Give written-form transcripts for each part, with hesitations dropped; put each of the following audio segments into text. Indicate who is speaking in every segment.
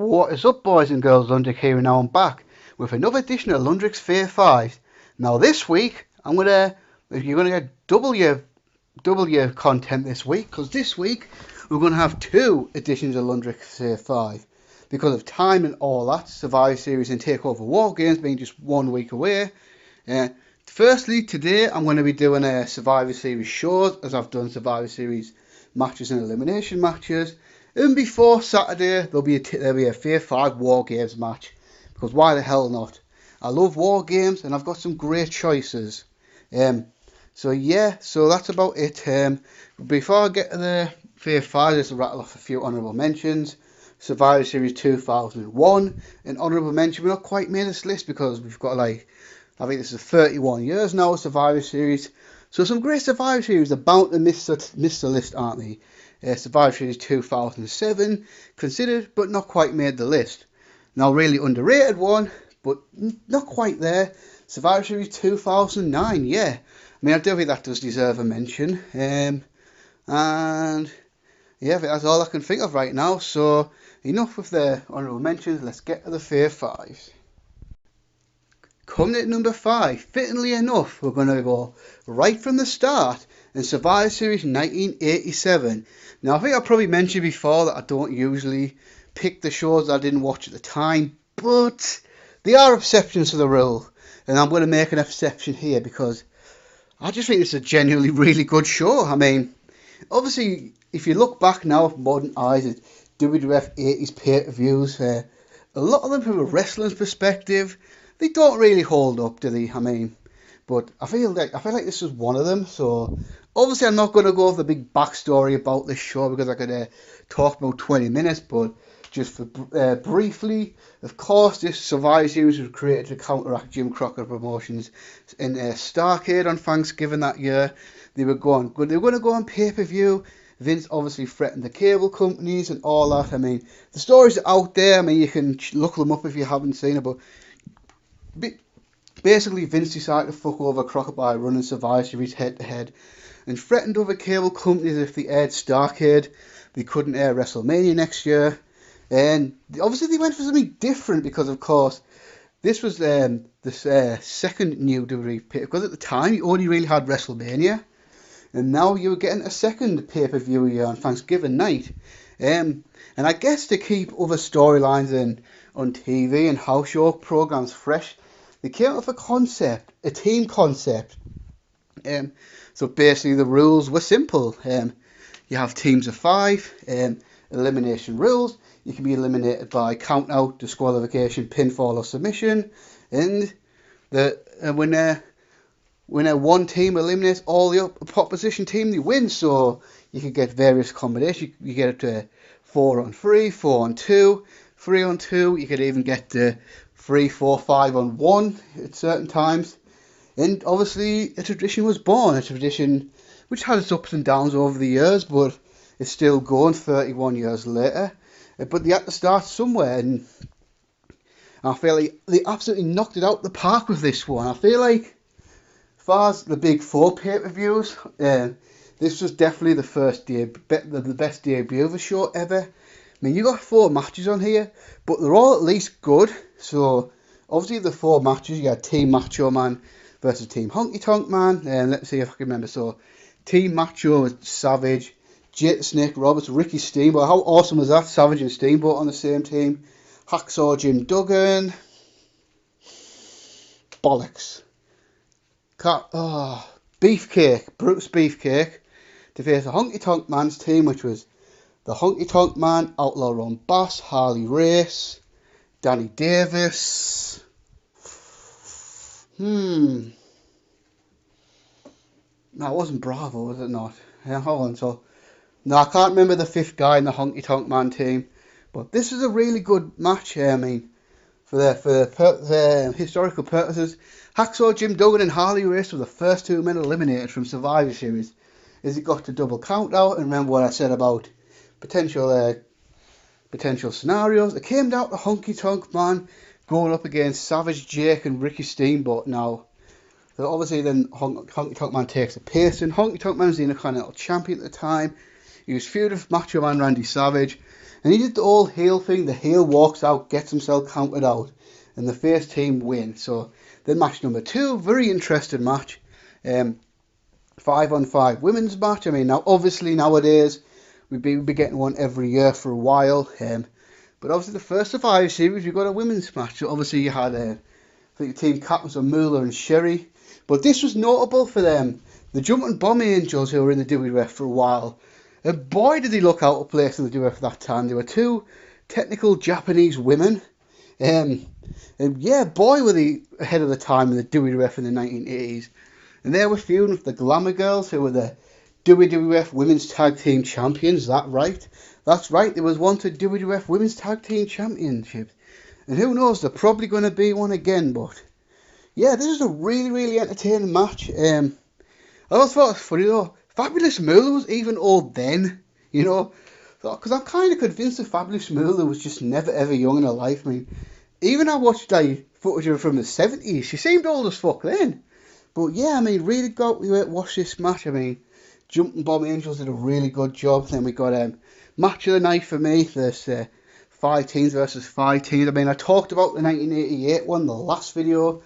Speaker 1: What is up, boys and girls? Londrick here, and now I'm back with another edition of Londrick's Fave 5. Now this week, you're gonna get double your content this week, because this week we're gonna have two editions of Londrick's Fave 5 because of time and all that. Survivor Series and Takeover War Games being just 1 week away. Firstly, today I'm going to be doing a Survivor Series shows, as I've done Survivor Series matches and elimination matches. And before Saturday, there'll be a Fave 5 War Games match, because why the hell not? I love War Games, and I've got some great choices. So that's about it. Before I get to the Fave 5, just to rattle off a few honourable mentions. Survivor Series 2001, an honourable mention. We're not quite made this list because we've got I think this is 31 years now of Survivor Series. So some great Survivor Series are bound to miss the list, aren't they? Survivor Series 2007, considered but not quite made the list. Now, really underrated one, but not quite there. Survivor Series 2009, yeah. I mean, I do think that does deserve a mention. And yeah, that's all I can think of right now. So enough with the honourable mentions. Let's get to the Fave 5s. Coming at number 5, fittingly enough, we're going to go right from the start in Survivor Series 1987. Now, I think I probably mentioned before that I don't usually pick the shows that I didn't watch at the time, but there are exceptions to the rule, and I'm going to make an exception here because I just think it's a genuinely really good show. I mean, obviously, if you look back now with modern eyes at WWF 80s pay-per-views, a lot of them from a wrestler's perspective, they don't really hold up, do they? I mean, but I feel like this is one of them. So obviously, I'm not going to go over the big backstory about this show because I could talk about 20 minutes. But just for briefly, of course, this Survivor Series was created to counteract Jim Crockett Promotions in Starrcade on Thanksgiving that year. They were going to go on pay-per-view. Vince obviously threatened the cable companies and all that. I mean, the stories are out there. I mean, you can look them up if you haven't seen it, but basically, Vince decided to fuck over Crockett by running Survivor Series head-to-head and threatened other cable companies if they aired Starrcade, they couldn't air WrestleMania next year. And obviously, they went for something different because, of course, this was the second new WWE pay, because at the time, you only really had WrestleMania, and now you were getting a second pay-per-view year on Thanksgiving night. And I guess to keep other storylines on TV and house show programs fresh, they came up with a team concept. So basically the rules were simple. You have teams of 5, elimination rules. You can be eliminated by count out, disqualification, pinfall or submission. And when one team eliminates all the opposition team, they win. So you can get various combinations. You get up to 4-on-3, 4-on-2, 3-on-2. You could even get to 3, 4, 5-on-1 at certain times. And obviously a tradition was born, a tradition which had its ups and downs over the years, but it's still going 31 years later. But they had to start somewhere, and I feel like they absolutely knocked it out the park with this one. I feel like, as far as the big 4 pay-per-views, this was definitely the best debut of a show ever. I mean, you got 4 matches on here, but they're all at least good. So, obviously, the 4 matches, you got Team Macho Man versus Team Honky Tonk Man. And let's see if I can remember. So, Team Macho was Savage, Jake the Snake Roberts, Ricky Steamboat. How awesome was that? Savage and Steamboat on the same team. Hacksaw Jim Duggan. Bollocks. Beefcake, Brutus Beefcake, to face the Honky Tonk Man's team, which was the Honky Tonk Man, Outlaw Ron Bass, Harley Race, Danny Davis. No, it wasn't Bravo, was it not? Yeah, hold on. So, no, I can't remember the 5th guy in the Honky Tonk Man team. But this is a really good match. I mean, for the historical purposes, Hacksaw Jim Duggan and Harley Race were the first 2 men eliminated from Survivor Series, as it got to double count out. And remember what I said about potential scenarios. It came down to Honky Tonk Man going up against Savage Jake and Ricky Steamboat now. So obviously then Honky Tonk Man takes the pace, and Honky Tonk Man was the Intercontinental Champion at the time. He was feuding with Macho Man Randy Savage, And he did the whole heel thing. The heel walks out, gets himself counted out, and the face team win. So then match number 2, very interesting match. 5-on-5 women's match. I mean, now obviously nowadays we'd be getting one every year for a while. But obviously the first Survivor Series we got a women's match. So obviously you had I think the team captains were Moolah and Sherry. But this was notable for them. The Jumping Bomb Angels, who were in the WWF for a while. And boy did they look out of place in the WWF at that time. They were 2 technical Japanese women. And yeah, boy were they ahead of the time in the WWF in the 1980s. And they were feuding with the Glamour Girls, who were the WWF Women's Tag Team Champions. Is that right? That's right, there was wanted WWF Women's Tag Team Championships. And who knows, they're probably going to be one again. But yeah, this is a really, really entertaining match. I always thought it was funny though. Fabulous Moolah was even old then, you know. Because I'm kind of convinced that Fabulous Moolah was just never ever young in her life. I mean, even I watched footage of her from the 70s. She seemed old as fuck then. But yeah, I mean, really got to watch this match. I mean, Jumping Bomb Angels did a really good job. Then we got match of the night for me. There's 5 teams versus 5 teams. I mean, I talked about the 1988 one, the last video.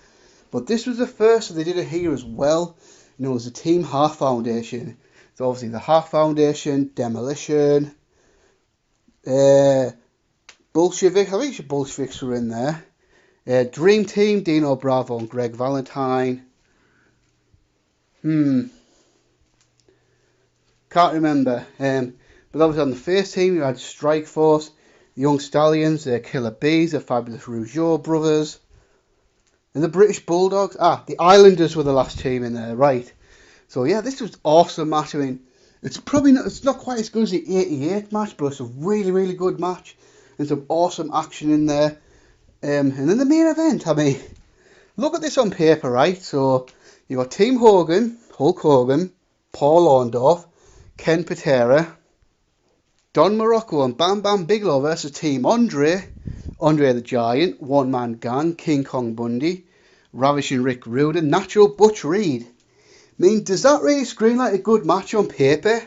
Speaker 1: But this was the first, so they did it here as well. You know, it was the Team Heart Foundation. So obviously the Heart Foundation, Demolition, Bolshevik, I think the Bolsheviks were in there. Dream Team, Dino Bravo and Greg Valentine. Can't remember. But obviously on the first team you had Strike Force, the Young Stallions, the Killer Bees, the Fabulous Rougeau Brothers, and the British Bulldogs. The Islanders were the last team in there, right? So yeah, this was awesome match. I mean, it's not quite as good as the 88 match, but it's a really, really good match. And some awesome action in there. And then the main event, I mean, look at this on paper, right? So you got Team Hogan, Hulk Hogan, Paul Orndorff, Ken Patera, Don Morocco and Bam Bam Bigelow versus Team Andre the Giant, One Man Gang, King Kong Bundy, Ravishing Rick Rude and Nacho Butch Reed. I mean, does that really scream like a good match on paper?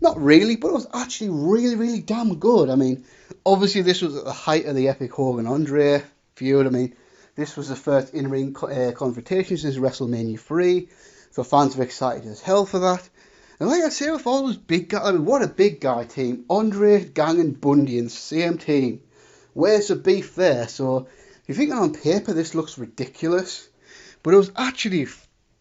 Speaker 1: Not really, but it was actually really, really damn good. I mean, obviously this was at the height of the epic Hogan-Andre feud. I mean, this was the first in-ring confrontation since WrestleMania 3, so fans were excited as hell for that. And like I say, with all those big guys, I mean, what a big guy team. Andre, Gang and Bundy in the same team. Where's the beef there? So, if you think on paper this looks ridiculous, but it was actually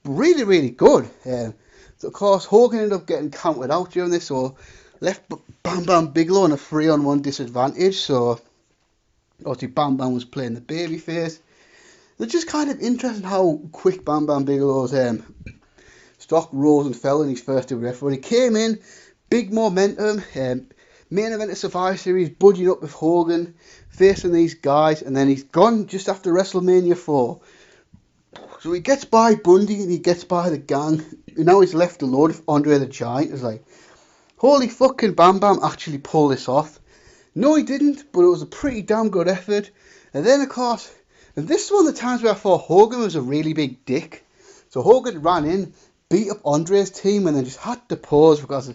Speaker 1: really, really good. So of course Hogan ended up getting counted out during this, so left Bam Bam Bigelow in a 3-on-1 disadvantage. So obviously Bam Bam was playing the babyface. It's just kind of interesting how quick Bam Bam Bigelow's stock rose and fell in his first WWF. When he came in, big momentum, main event of Survivor Series, budging up with Hogan, facing these guys, and then he's gone just after WrestleMania 4. So he gets by Bundy and he gets by the Gang, and now he's left alone with Andre the Giant. It's like, holy fucking Bam Bam actually pulled this off. No, he didn't, but it was a pretty damn good effort. And then, of course, and this is one of the times where I thought Hogan was a really big dick. So Hogan ran in, beat up Andre's team, and then just had to pause because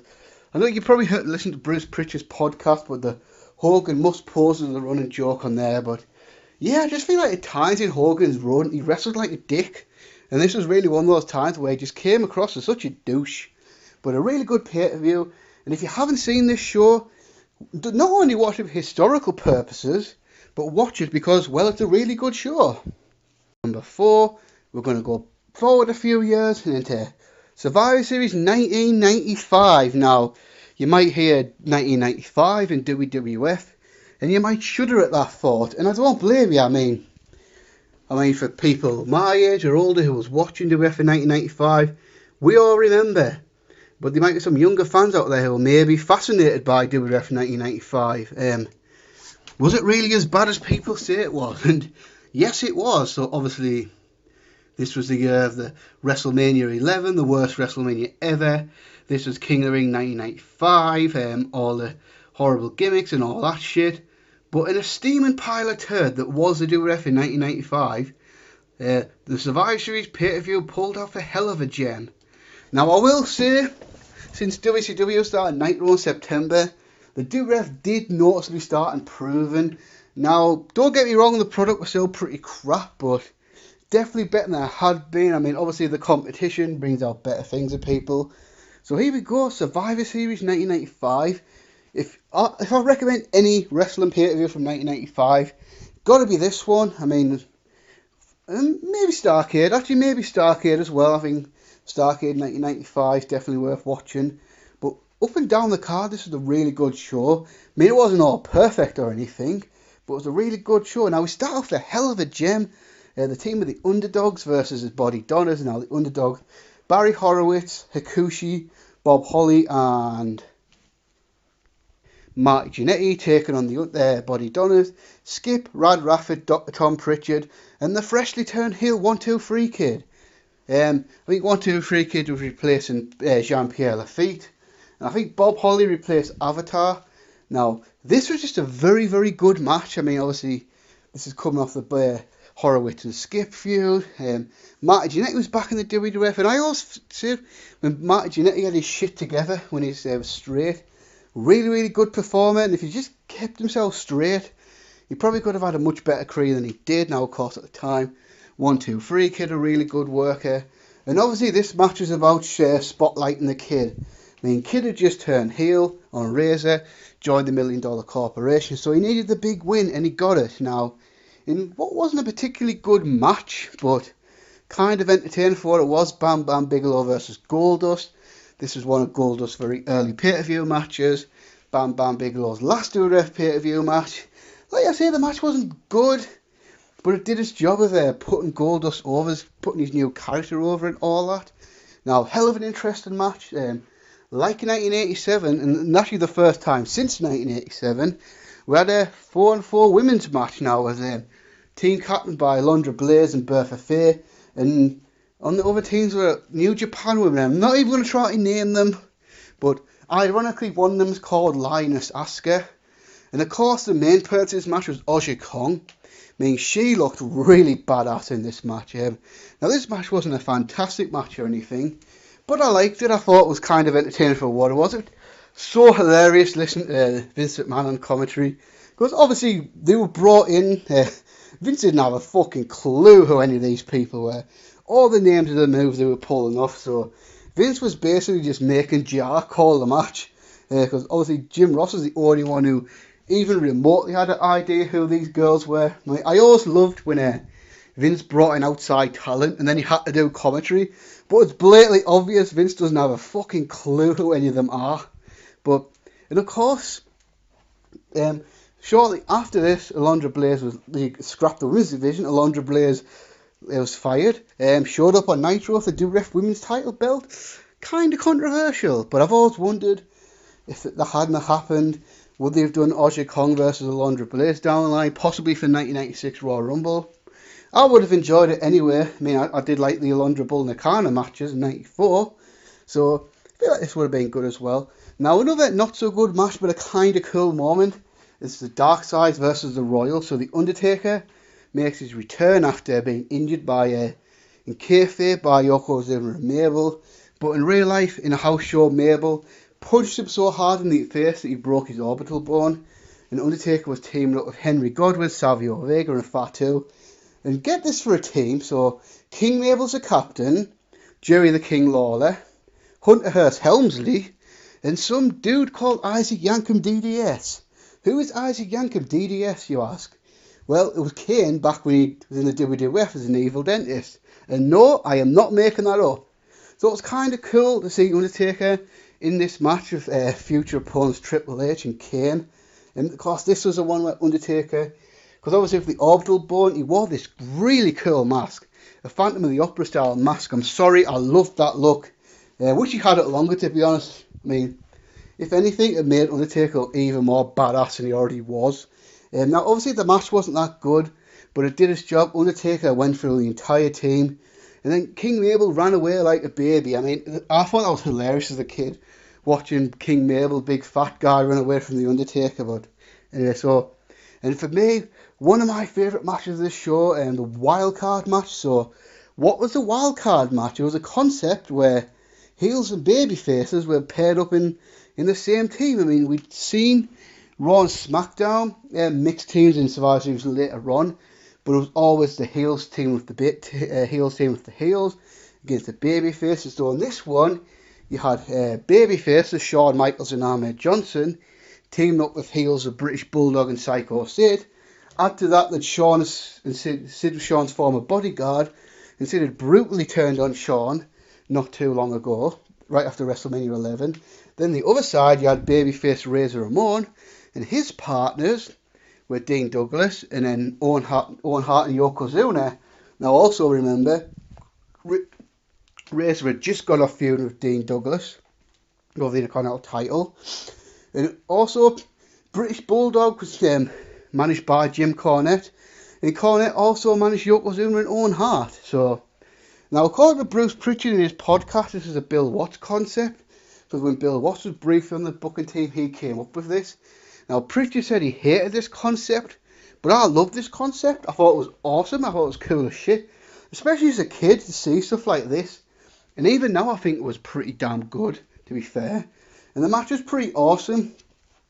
Speaker 1: I know you probably listened to Bruce Pritchard's podcast, but the Hogan must pause as a running joke on there. But yeah, I just feel like at times in Hogan's run, he wrestled like a dick. And this was really one of those times where he just came across as such a douche. But a really good pay-per-view. And if you haven't seen this show, not only watch it for historical purposes, but watch it because, well, it's a really good show. Number 4, we're going to go forward a few years and into Survivor Series 1995. Now, you might hear 1995 in WWF, and you might shudder at that thought, and I don't blame you. I mean, for people my age or older who was watching WWF in 1995, we all remember. But there might be some younger fans out there who are maybe fascinated by WWF in 1995. Was it really as bad as people say it was? And yes, it was. So obviously, this was the year of the WrestleMania 11, the worst WrestleMania ever. This was King of the Ring 1995, all the horrible gimmicks and all that shit. But in a steaming pile of turd that was the WWF in 1995, the Survivor Series pay-per-view pulled off a hell of a gem. Now I will say, since WCW started Nitro in September, the do-ref did noticeably start improving. Now, don't get me wrong, the product was still pretty crap, but definitely better than it had been. I mean, obviously the competition brings out better things in people. So here we go, Survivor Series 1995. If I recommend any wrestling pay-per-view from 1995, got to be this one. I mean, maybe Starrcade. Actually, maybe Starrcade as well. I think Starrcade 1995 definitely worth watching. But up and down the card, this was a really good show. I mean, it wasn't all perfect or anything, but it was a really good show. Now, we start off with a hell of a gem. The team of the Underdogs versus the Body Donners. Now, the Underdogs, Barry Horowitz, Hakushi, Bob Holly, and Marty Jannetty taking on the Body Donners, Skip, Rad Rafford, Dr. Tom Pritchard, and the freshly turned heel 1-2-3 Kid. I think 1-2-3 Kid was replacing Jean-Pierre Lafitte, and I think Bob Holly replaced Avatar. Now, this was just a very, very good match. I mean, obviously, this is coming off the Horowitz and Skip feud. Marty Jannetty was back in the WWF, and I always said when Marty Jannetty had his shit together, when he was straight, really, really good performer, and if he just kept himself straight, he probably could have had a much better career than he did. Now, of course, at the time, 1-2-3 Kid, a really good worker, and obviously this match is about spotlighting the Kid. I mean, Kid had just turned heel on Razor, joined the $1 Million Corporation, so he needed the big win, and he got it. Now, in what wasn't a particularly good match, but kind of entertaining for what it was, Bam Bam Bigelow versus Goldust. This was one of Goldust's very early pay-per-view matches. Bam Bam Bigelow's last WWF pay-per-view match. Like I say, the match wasn't good, but it did its job of putting Goldust over, putting his new character over and all that. Now, hell of an interesting match. Like in 1987, and actually the first time since 1987, we had a 4-on-4 women's match now as team captained by Alundra Blaze and Bertha Faye, and on the other teams were New Japan women. I'm not even going to try to name them, but ironically one of them is called Lioness Asuka, and of course the main person of this match was Aja Kong. I mean, she looked really badass in this match. Now, this match wasn't a fantastic match or anything, but I liked it. I thought it was kind of entertaining for what it was. It was so hilarious listening to Vince McMahon on commentary, because obviously they were brought in. Vince didn't have a fucking clue who any of these people were, all the names of the moves they were pulling off, so Vince was basically just making JR call the match, because obviously Jim Ross was the only one who even remotely had an idea who these girls were. I always loved when Vince brought in outside talent and then he had to do commentary, but it's blatantly obvious Vince doesn't have a fucking clue who any of them are. But, and of course, shortly after this, Alundra Blaze they scrapped the women's division. Alundra Blaze was fired. Showed up on Nitro with the WWF Women's title belt. Kind of controversial, but I've always wondered if that hadn't happened, would they have done Aja Kong versus Alundra Blaze down the line, possibly for 1996 Royal Rumble? I would have enjoyed it anyway. I mean, I did like the Alundra Bull Nakano matches in 94, so I feel like this would have been good as well. Now, another not so good match, but a kind of cool moment, is the Dark Side versus the Royal. So the Undertaker makes his return after being injured in kayfabe by Yokozuna and Mabel, but in real life, in a house show, Mabel punched him so hard in the face that he broke his orbital bone, and Undertaker was teaming up with Henry Godwin, Savio Vega and Fatu, and get this for a team. So King Mabel's a captain, Jerry the King Lawler, Hunter Hearst Helmsley, and some dude called Isaac Yankem DDS. Who is Isaac Yankem DDS, you ask? Well, it was Kane back when he was in the WWF as an evil dentist. And no, I am not making that up. So it's kind of cool to see Undertaker in this match with future opponents Triple H and Kane. And of course, this was the one where Undertaker, because obviously with the orbital bone, he wore this really cool mask. A Phantom of the Opera style mask. I'm sorry, I loved that look. Wish he had it longer, to be honest. I mean, if anything, it made Undertaker look even more badass than he already was. Now, obviously, the match wasn't that good, but it did its job. Undertaker went through the entire team, and then King Mabel ran away like a baby. I mean, I thought that was hilarious as a kid, watching King Mabel, big fat guy, run away from the Undertaker. But anyway, so, and for me, one of my favourite matches of this show, the wild card match. So, what was the wild card match? It was a concept where heels and baby faces were paired up in in the same team. I mean, we'd seen Raw and SmackDown mixed teams in Survivor Series later on, but it was always the heels team with the heels against the baby faces. So in this one, you had baby faces Shawn Michaels and Ahmed Johnson teamed up with heels of British Bulldog and Psycho Sid. Add to that Sid was Shawn's former bodyguard, and Sid had brutally turned on Shawn not too long ago, right after WrestleMania 11. Then the other side, you had babyface Razor Ramon, and his partners were Dean Douglas and then Owen Hart and Yokozuna. Now also remember, Razor had just got off feud with Dean Douglas over the Intercontinental title. And also, British Bulldog was managed by Jim Cornette. And Cornette also managed Yokozuna and Owen Hart. So, now according to Bruce Pritchard in his podcast, this is a Bill Watts concept. So when Bill Watts was briefed on the booking team, he came up with this. Now, Pritchard said he hated this concept, but I loved this concept. I thought it was awesome. I thought it was cool as shit. Especially as a kid to see stuff like this. And even now, I think it was pretty damn good, to be fair. And the match was pretty awesome.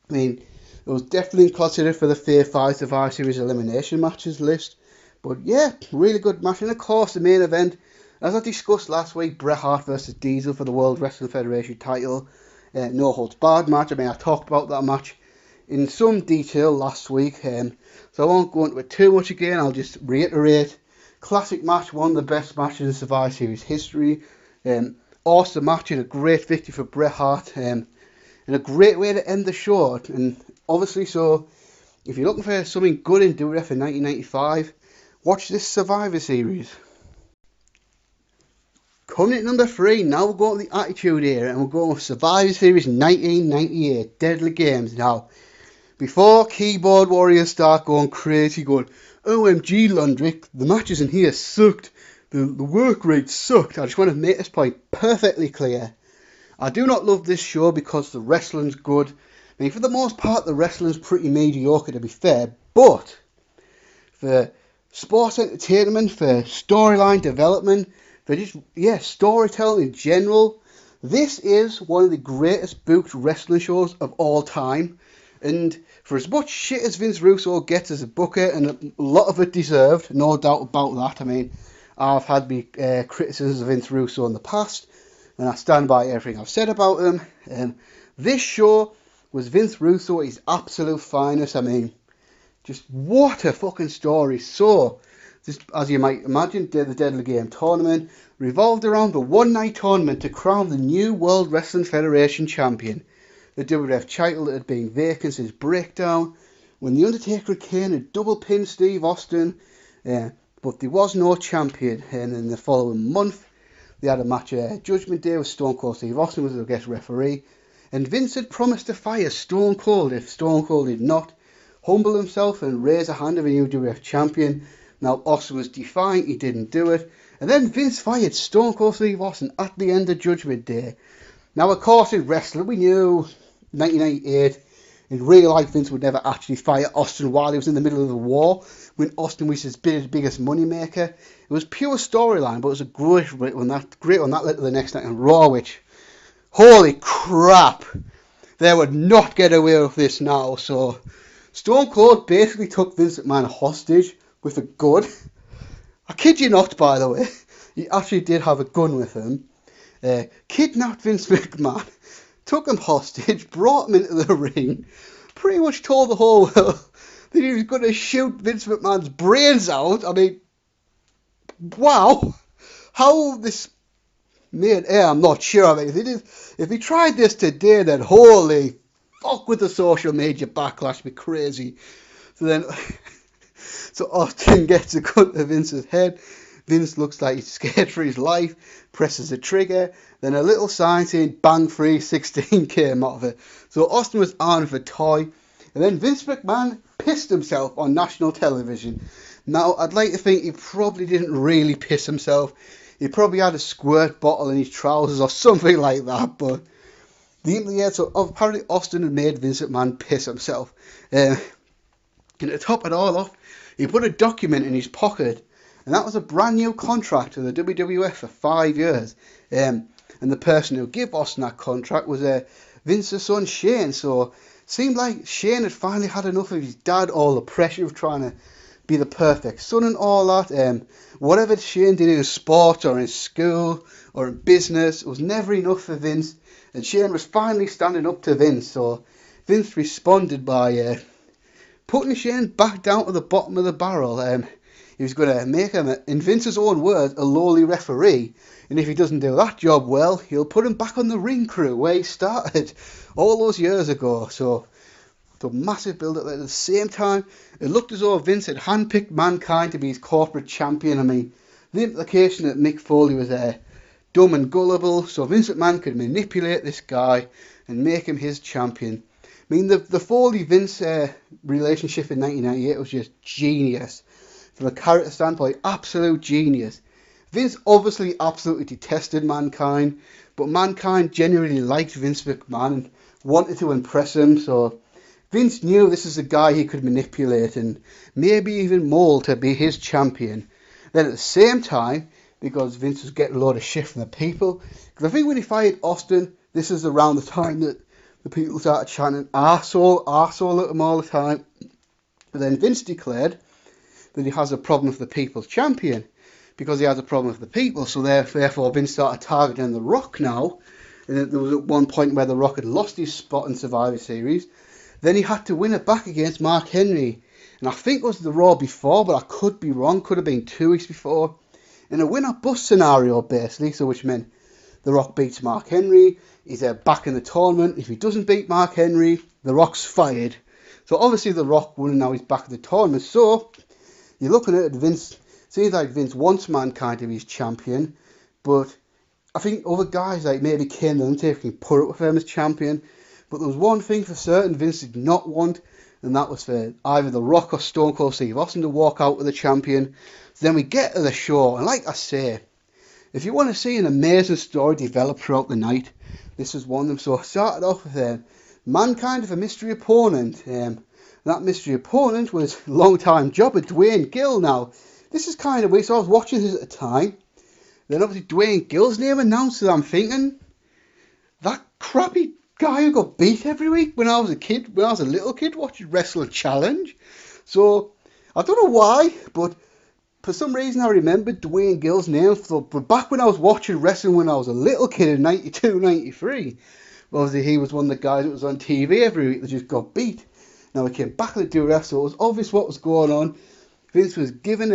Speaker 1: I mean, it was definitely considered for the Fave 5 Survivor Series elimination matches list. But yeah, really good match. And of course, the main event, as I discussed last week, Bret Hart versus Diesel for the World Wrestling Federation title. No holds barred match. I mean, I talked about that match in some detail last week. So I won't go into it too much again. I'll just reiterate. Classic match, one of the best matches in Survivor Series history. Awesome match and a great victory for Bret Hart. And a great way to end the show. And obviously, so if you're looking for something good in WWF in 1995, watch this Survivor Series. Coming at number 3, now we're going to the Attitude Era, and we're going with Survivor Series 1998, Deadly Games. Now, before keyboard warriors start going crazy, going, OMG Londrick, the matches in here sucked, the work rate sucked, I just want to make this point perfectly clear. I do not love this show because the wrestling's good. I mean, for the most part, the wrestling's pretty mediocre, to be fair, but for sports entertainment, for storyline development, for just, storytelling in general, this is one of the greatest booked wrestling shows of all time. And for as much shit as Vince Russo gets as a booker, and a lot of it deserved, no doubt about that. I mean, I've had my criticisms of Vince Russo in the past, and I stand by everything I've said about him. This show was Vince Russo at his absolute finest. I mean, just what a fucking story. So, just as you might imagine, the Deadly Game tournament revolved around the one-night tournament to crown the new World Wrestling Federation champion. The WWF title that had been vacant since Breakdown, when The Undertaker and Kane had double pinned Steve Austin, but there was no champion. And in the following month, they had a match at Judgment Day with Stone Cold Steve Austin was the guest referee, and Vince had promised to fire Stone Cold if Stone Cold did not humble himself and raise a hand of a new WWF champion. Now, Austin was defiant, he didn't do it, and then Vince fired Stone Cold Steve Austin at the end of Judgment Day. Now, of course, in wrestling, we knew 1998, in real life, Vince would never actually fire Austin while he was in the middle of the war, when Austin was his biggest moneymaker. It was pure storyline, but it was a great one that led to the next night on Raw, which, holy crap, they would not get away with this now. So, Stone Cold basically took Vince McMahon hostage with a gun. I kid you not, by the way, he actually did have a gun with him. Kidnapped Vince McMahon, took him hostage, brought him into the ring, pretty much told the whole world that he was going to shoot Vince McMahon's brains out. I mean, wow. How this made air, I'm not sure. I mean, if he tried this today, then holy fuck, with the social media backlash be crazy. So Austin gets a gun to Vince's head. Vince looks like he's scared for his life, presses the trigger, then a little sign saying bang free 16 came out of it. So Austin was armed with a toy, and then Vince McMahon pissed himself on national television. Now, I'd like to think he probably didn't really piss himself. He probably had a squirt bottle in his trousers or something like that, but so apparently Austin had made Vince McMahon piss himself. And to top it all off, he put a document in his pocket, and that was a brand new contract to the WWF for 5 years. And the person who gave Austin that contract was Vince Vince's son Shane. So it seemed like Shane had finally had enough of his dad, all the pressure of trying to be the perfect son and all that. Whatever Shane did in sport or in school or in business, it was never enough for Vince. And Shane was finally standing up to Vince. So Vince responded by putting Shane back down to the bottom of the barrel. He was going to make him, in Vince's own words, a lowly referee. And if he doesn't do that job well, he'll put him back on the ring crew where he started all those years ago. So the massive build-up. At the same time, it looked as though Vince had handpicked Mankind to be his corporate champion. I mean, the implication that Mick Foley was dumb and gullible, so Vince McMahon could manipulate this guy and make him his champion. I mean, the Foley-Vince relationship in 1998 was just genius. From a character standpoint, absolute genius. Vince obviously absolutely detested Mankind, but Mankind genuinely liked Vince McMahon and wanted to impress him, so Vince knew this is a guy he could manipulate and maybe even mould to be his champion. Then at the same time, because Vince was getting a lot of shit from the people, because I think when he fired Austin, this is around the time that the people started chanting arsehole, arsehole at him all the time. But then Vince declared that he has a problem with the people's champion, because he has a problem with the people, so therefore Vince started targeting The Rock now. And there was at one point where The Rock had lost his spot in Survivor Series. Then he had to win it back against Mark Henry. And I think it was the Raw before, but I could be wrong. Could have been 2 weeks before. In a win-or-bust scenario, basically, so which meant The Rock beats Mark Henry. He's back in the tournament. If he doesn't beat Mark Henry, The Rock's fired. So obviously The Rock won and now he's back in the tournament. So you're looking at it, Vince. Seems like Vince wants Mankind to be his champion. But I think other guys like maybe Kane the Undertaker can put up with him as champion. But there was one thing for certain Vince did not want, and that was for either The Rock or Stone Cold Steve Austin to walk out with the champion. So then we get to the show, and like I say, if you want to see an amazing story develop throughout the night, this is one of them. So I started off with Mankind with a mystery opponent. That mystery opponent was long-time jobber Dwayne Gill. Now, this is kind of weird, so I was watching this at the time. Then obviously Dwayne Gill's name announced, and I'm thinking, that crappy guy who got beat every week when I was a little kid watching Wrestling Challenge. So I don't know why, but for some reason I remembered Dwayne Gill's name. But back when I was watching wrestling when I was a little kid in 92, 93, obviously he was one of the guys that was on TV every week that just got beat. Now he came back to do wrestle. It was obvious what was going on. Vince was giving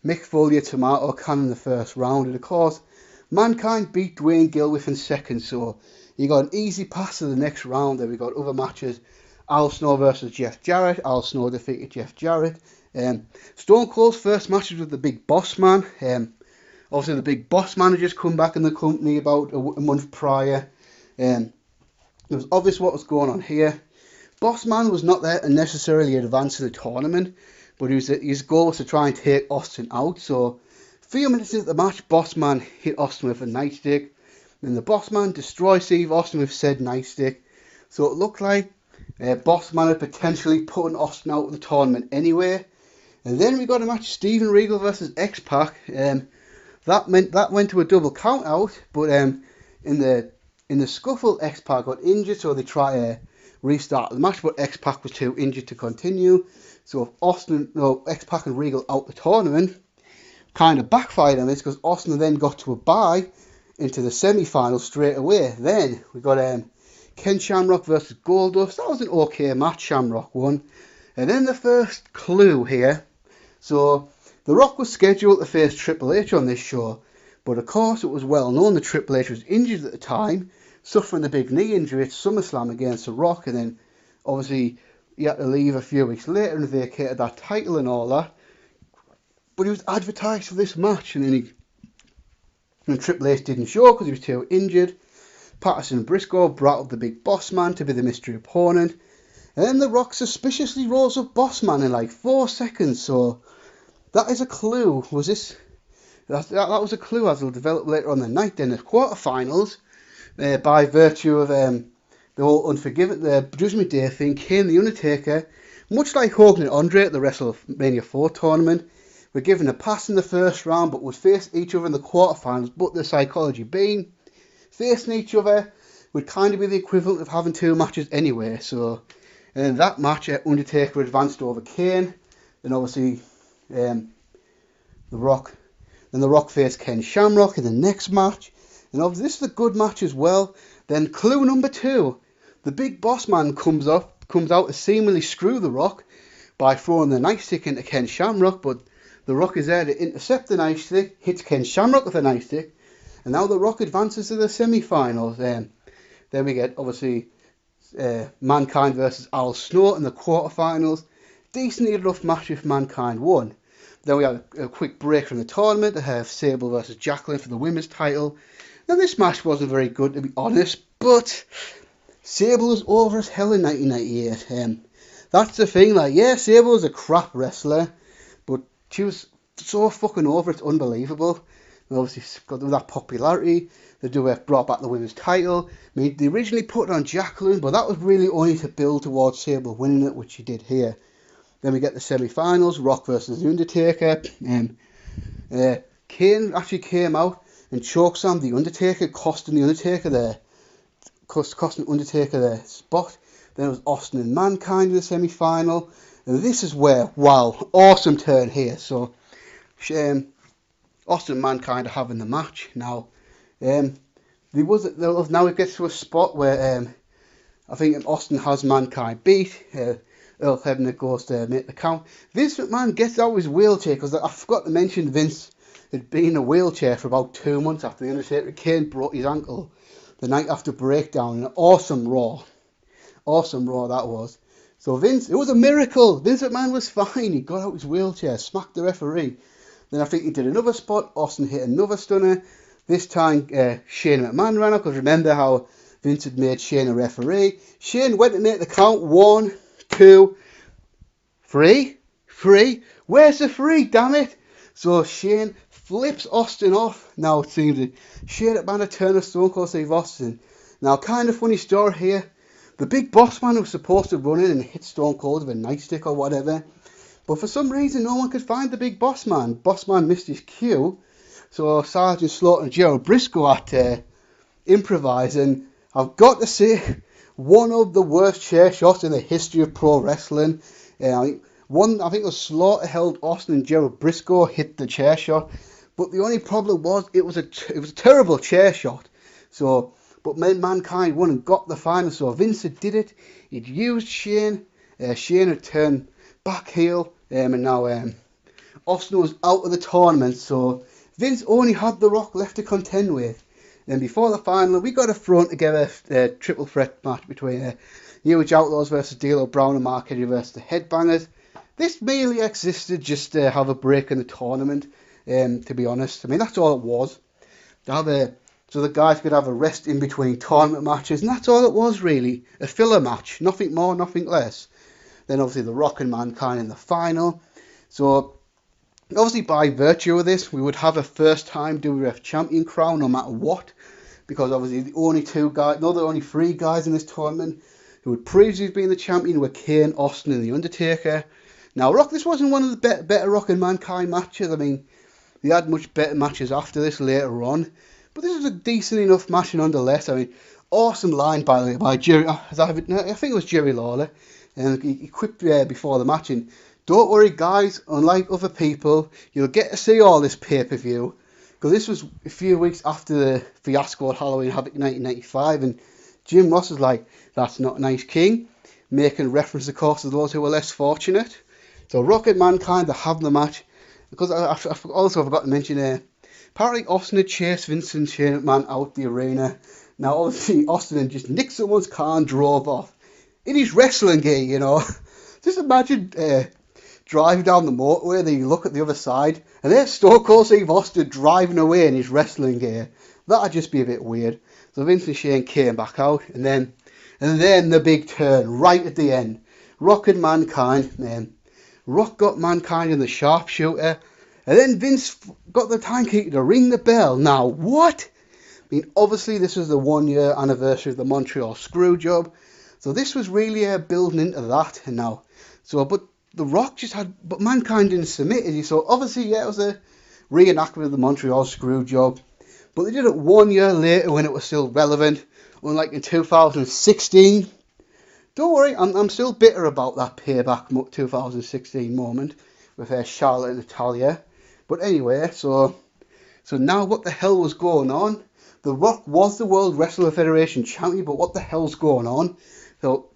Speaker 1: Mick Foley a tomato can in the first round, and of course Mankind beat Dwayne Gill within seconds, so you got an easy pass to the next round. Then we got other matches. Al Snow versus Jeff Jarrett. Al Snow defeated Jeff Jarrett. Stone Cold's first match was with the Big Boss Man. Obviously the Big Boss Man had just come back in the company about a month prior. It was obvious what was going on here. Boss Man was not there to necessarily advance to the tournament, but his goal was to try and take Austin out. So a few minutes into the match, Boss Man hit Austin with a nightstick. Then the Boss Man destroyed Steve Austin with said nightstick. So it looked like Boss Man had potentially put Austin out of the tournament anyway. And then we got a match, Steven Regal versus X-Pac. That went to a double count out, but in the scuffle, X-Pac got injured, so they tried to restart the match, but X-Pac was too injured to continue. So X-Pac and Regal out the tournament kind of backfired on this, because Austin then got to a bye into the semi-finals straight away. Then we got Ken Shamrock versus Goldust. That was an okay match. Shamrock won. And then the first clue here. So The Rock was scheduled to face Triple H on this show, but of course it was well known that Triple H was injured at the time, suffering a big knee injury at SummerSlam against The Rock, and then obviously he had to leave a few weeks later and vacated that title and all that. But he was advertised for this match, and then Triple H didn't show because he was too injured. Patterson and Briscoe brought up the Big Boss Man to be the mystery opponent. And then The Rock suspiciously rolls up Boss Man in like 4 seconds. So that is a clue. That was a clue as it'll develop later on the night. Then the quarterfinals, by virtue of the whole Unforgiven, the Judgment Day thing, Kane the Undertaker, much like Hogan and Andre at the WrestleMania 4 tournament, were given a pass in the first round, but would face each other in the quarterfinals. But the psychology being, facing each other, would kind of be the equivalent of having 2 matches anyway. So, and in that match, Undertaker advanced over Kane. Then obviously, The Rock. Then The Rock faced Ken Shamrock in the next match. And obviously, this is a good match as well. Then clue number 2, the Big Boss Man comes out to seemingly screw The Rock by throwing the nightstick into Ken Shamrock, but The Rock is there to intercept the nightstick, hits Ken Shamrock with a nightstick, and now The Rock advances to the semi-finals. Then we get, obviously, Mankind versus Al Snow in the quarterfinals. Decent enough match if Mankind won. Then we had a quick break from the tournament to have Sable versus Jacqueline for the women's title. Now, this match wasn't very good, to be honest, but Sable was over as hell in 1998. That's the thing, like, yeah, Sable was a crap wrestler, but she was so fucking over, it's unbelievable. And obviously, got that popularity. They brought back the women's title. I mean, they originally put it on Jacqueline, but that was really only to build towards Sable winning it, which she did here. Then we get the semi-finals, Rock versus The Undertaker. Kane actually came out and chokeslammed The Undertaker, costing Undertaker their spot. Then it was Austin and Mankind in the semi-final. And this is where, wow, awesome turn here. So, Austin and Mankind are having the match. Now, now it gets to a spot where I think Austin has Mankind beat. Earl Hebner goes to make the count. Vince McMahon gets out his wheelchair, because I forgot to mention Vince had been in a wheelchair for about 2 months after The Undertaker. Kane broke his ankle the night after Breakdown. An awesome Raw that was. So Vince, it was a miracle. Vince McMahon was fine. He got out his wheelchair, smacked the referee. Then I think he did another spot. Austin hit another stunner. This time Shane McMahon ran up, because remember how Vince had made Shane a referee. Shane went to make the count. 1, 2, 3. Where's the 3? Damn it! So Shane flips Austin off. Now it seems that Shane McMahon had turned a Stone Cold Steve Austin. Now, kind of funny story here. The Big Boss Man was supposed to run in and hit Stone Cold with a nightstick or whatever, but for some reason no one could find the Big Boss Man. Boss Man missed his cue, so Sergeant Slaughter and Gerald Briscoe had to improvise, and I've got to say, one of the worst chair shots in the history of pro wrestling. I think it was Slaughter held Austin and Gerald Briscoe hit the chair shot, but the only problem was it was a terrible chair shot. So, but Mankind won and got the final. So Vince had did it. He'd used Shane. Shane had turned back heel, and now Austin was out of the tournament. So Vince only had The Rock left to contend with. And before the final, we got a thrown together triple threat match between New Age Outlaws versus D'Lo Brown and Mark Henry versus the Headbangers. This merely existed just to have a break in the tournament, to be honest. I mean, that's all it was. So the guys could have a rest in between tournament matches, and that's all it was really. A filler match, nothing more, nothing less. Then obviously The Rock and Mankind in the final. So obviously by virtue of this, we would have a first time WWF champion crown no matter what, because obviously the only 3 guys in this tournament who had previously been the champion were Kane, Austin and The Undertaker. Now this wasn't one of the better Rock and Mankind matches. I mean, they had much better matches after this later on, but this was a decent enough match nonetheless. I mean, awesome line by Jerry, I think it was Jerry Lawler, and he quipped before the match, and don't worry guys, unlike other people, you'll get to see all this pay-per-view, because this was a few weeks after the fiasco at Halloween Havoc 1995, and Jim Ross was like, that's not nice, King, making reference of course to those who were less fortunate. So Rock and Mankind, they have the match, because I also forgot to mention apparently Austin had chased Vince and Shane McMahon out the arena. Now obviously Austin had just nicked someone's car and drove off in his wrestling gear, you know. Just imagine driving down the motorway, then you look at the other side, and there's Stone Cold Steve Austin driving away in his wrestling gear. That'd just be a bit weird. So Vince and Shane came back out, and then the big turn right at the end. Rock and Mankind, Rock got Mankind in the sharpshooter, and then Vince got the timekeeper to ring the bell. Now what? I mean, obviously this was the 1 year anniversary of the Montreal Screwjob, so this was really building into that. And now, but The Rock but Mankind didn't submit it. So obviously, it was a reenactment of the Montreal Screwjob, but they did it 1 year later when it was still relevant. unlike in 2016. Don't worry, I'm still bitter about that payback 2016 moment with Charlotte and Natalia. But anyway, so now what the hell was going on? The Rock was the World Wrestling Federation champion, but what the hell's going on? So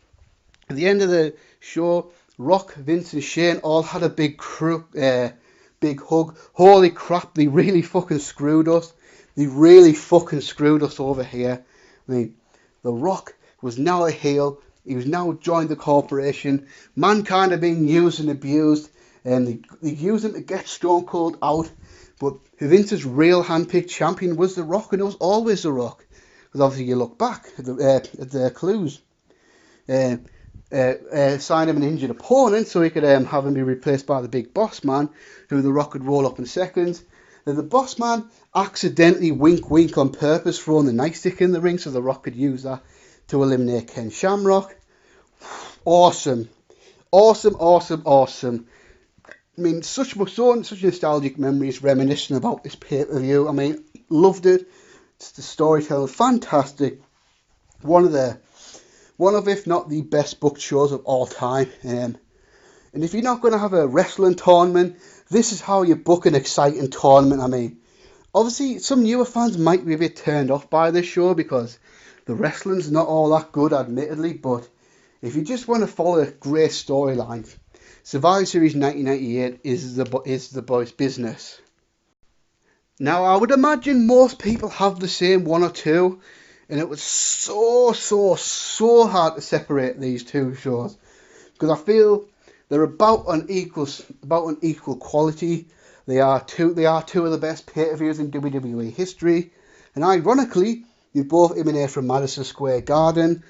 Speaker 1: at the end of the show, Rock, Vince, and Shane all had a big hug. Holy crap, they really fucking screwed us. They really fucking screwed us over here. I mean, The Rock was now a heel. He was now joined the corporation. Mankind had been used and abused, and they used him to get Stone Cold out. But Vince's real handpicked champion was The Rock, and it was always The Rock. Because obviously you look back at the clues. Signed him an injured opponent so he could have him be replaced by the Big Boss Man, who The Rock could roll up in seconds. Then the Boss Man accidentally, wink wink on purpose, throwing the nightstick in the ring so The Rock could use that to eliminate Ken Shamrock. Awesome. I mean, such nostalgic memories reminiscing about this pay-per-view. I mean, loved it. It's the storytelling, fantastic. One of, if not the best booked shows of all time. And if you're not going to have a wrestling tournament, this is how you book an exciting tournament. I mean, obviously, some newer fans might be a bit turned off by this show because the wrestling's not all that good, admittedly. But if you just want to follow a great storyline, Survivor Series 1998 is the boys' business. Now, I would imagine most people have the same one or two, and it was so hard to separate these two shows because I feel they're about an equal quality. They are two of the best pay-per-views in WWE history, and ironically, they both emanate from Madison Square Garden.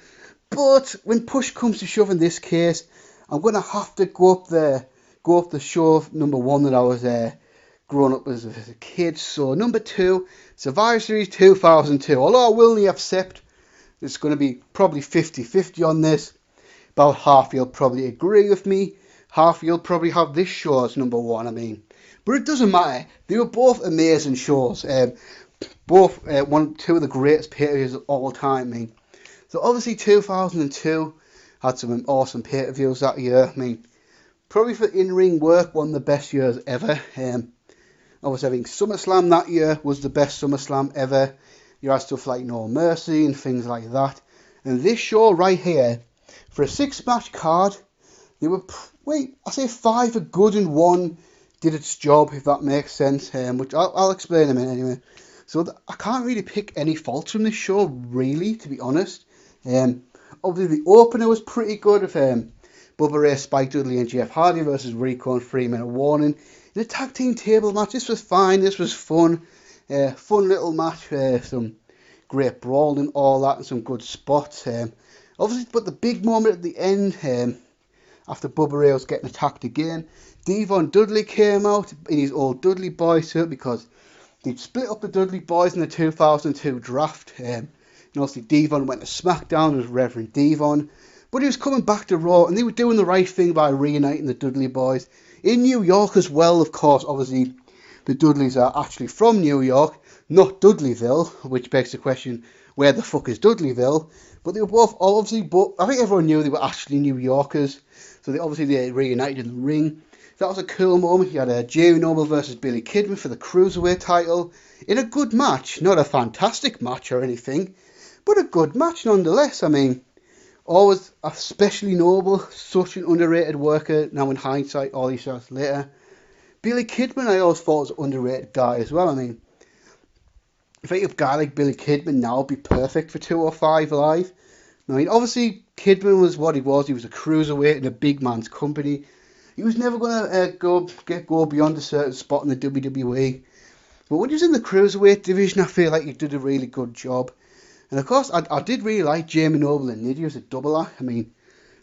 Speaker 1: But when push comes to shove in this case, I'm gonna have to go up the show number one that I was growing up as a kid. So number 2, Survivor Series 2002. Although I will accept it's going to be probably 50-50 on this. About half you'll probably agree with me. Half you'll probably have this show as number 1. I mean, but it doesn't matter. They were both amazing shows. Both two of the greatest pay-per-views of all time. I mean, so obviously 2002 had some awesome pay-per-views that year. I mean, probably for in-ring work, one of the best years ever. Obviously, I think SummerSlam that year was the best SummerSlam ever. You had stuff like No Mercy and things like that. And this show right here, for a 6-match card, they were, I say 5 are good and 1 did its job, if that makes sense. Which I'll explain in a minute anyway. So I can't really pick any faults from this show, really, to be honest. Obviously, the opener was pretty good with Bubba Ray, Spike Dudley and Jeff Hardy versus Rico and 3 Minute Warning. In a tag team table match, this was fine, this was fun. Fun little match, some great brawl and all that, and some good spots. Obviously, but the big moment at the end, after Bubba Ray was getting attacked again, Devon Dudley came out in his old Dudley Boy suit because they'd split up the Dudley Boys in the 2002 draft. Obviously, Devon went to SmackDown as Reverend Devon, but he was coming back to Raw, and they were doing the right thing by reuniting the Dudley Boys in New York as well. Of course, obviously, the Dudleys are actually from New York, not Dudleyville, which begs the question, where the fuck is Dudleyville? But they were both, obviously, I think everyone knew they were actually New Yorkers, so they reunited in the ring. That was a cool moment. You had Jamie Noble versus Billy Kidman for the Cruiserweight title in a good match. Not a fantastic match or anything, but a good match nonetheless. I mean, always especially Noble, such an underrated worker. Now in hindsight, all these years later, Billy Kidman I always thought was an underrated guy as well. I mean, I think a guy like Billy Kidman now would be perfect for 205 Live. I mean, obviously Kidman was what he was. He was a cruiserweight in a big man's company. He was never going to go beyond a certain spot in the WWE. But when he was in the cruiserweight division, I feel like he did a really good job. And of course, I did really like Jamie Noble and Nidia as a double act. I mean,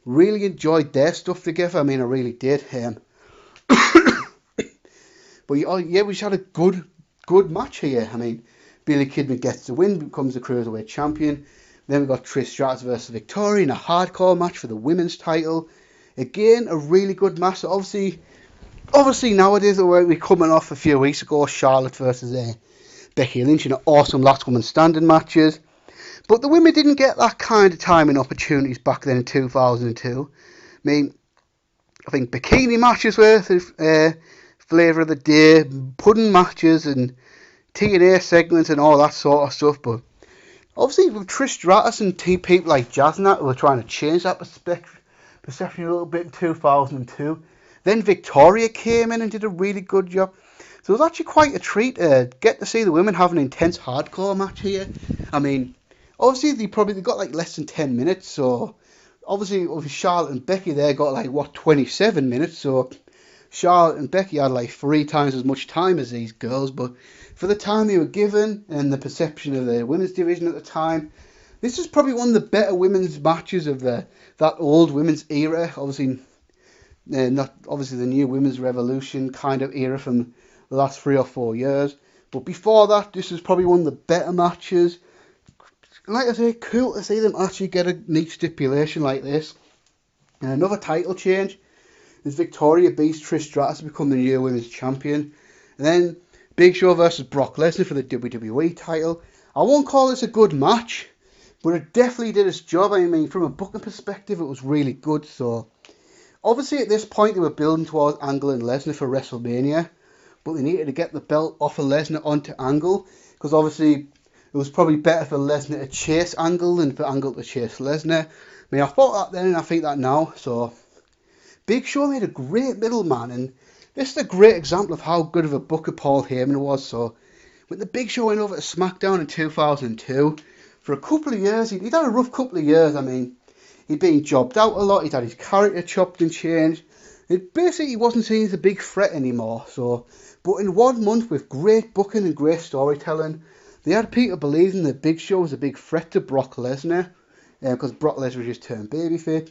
Speaker 1: really enjoyed their stuff together. I mean, I really did. But yeah, we just had a good match here. I mean, Billy Kidman gets the win, becomes the Cruiserweight champion. Then we got Trish Stratus versus Victoria in a hardcore match for the women's title. Again, a really good match. So obviously nowadays, we're coming off a few weeks ago, Charlotte versus Becky Lynch in an awesome last woman standing matches. But the women didn't get that kind of time and opportunities back then in 2002. I mean, I think bikini matches were flavour of the day, pudding matches and TNA segments and all that sort of stuff. But obviously with Trish Stratus and people like Jazz and that were trying to change that perception a little bit in 2002. Then Victoria came in and did a really good job. So it was actually quite a treat to get to see the women have an intense hardcore match here. I mean, obviously they got like less than 10 minutes, so obviously with Charlotte and Becky they got like 27 minutes, so Charlotte and Becky had like 3 times as much time as these girls, but for the time they were given and the perception of the women's division at the time, this is probably one of the better women's matches of that old women's era. Obviously, not obviously the new women's revolution kind of era from the last 3 or 4 years. But before that, this is probably one of the better matches. Like I say, cool to see them actually get a neat stipulation like this. And another title change is Victoria beats Trish Stratus to become the new women's champion. And then Big Show versus Brock Lesnar for the WWE title. I won't call this a good match, but it definitely did its job. I mean, from a booking perspective, it was really good. So, obviously at this point they were building towards Angle and Lesnar for WrestleMania, but they needed to get the belt off of Lesnar onto Angle, because obviously it was probably better for Lesnar to chase Angle than for Angle to chase Lesnar. I mean, I thought that then and I think that now. So, Big Show made a great middleman, and this is a great example of how good of a booker Paul Heyman was. So, when the Big Show went over to SmackDown in 2002, for a couple of years, he'd had a rough couple of years. I mean, he'd been jobbed out a lot, he'd had his character chopped and changed. It basically wasn't seen as a big threat anymore. So, but in 1 month, with great booking and great storytelling, they had people believing the Big Show was a big threat to Brock Lesnar, because Brock Lesnar just turned babyface.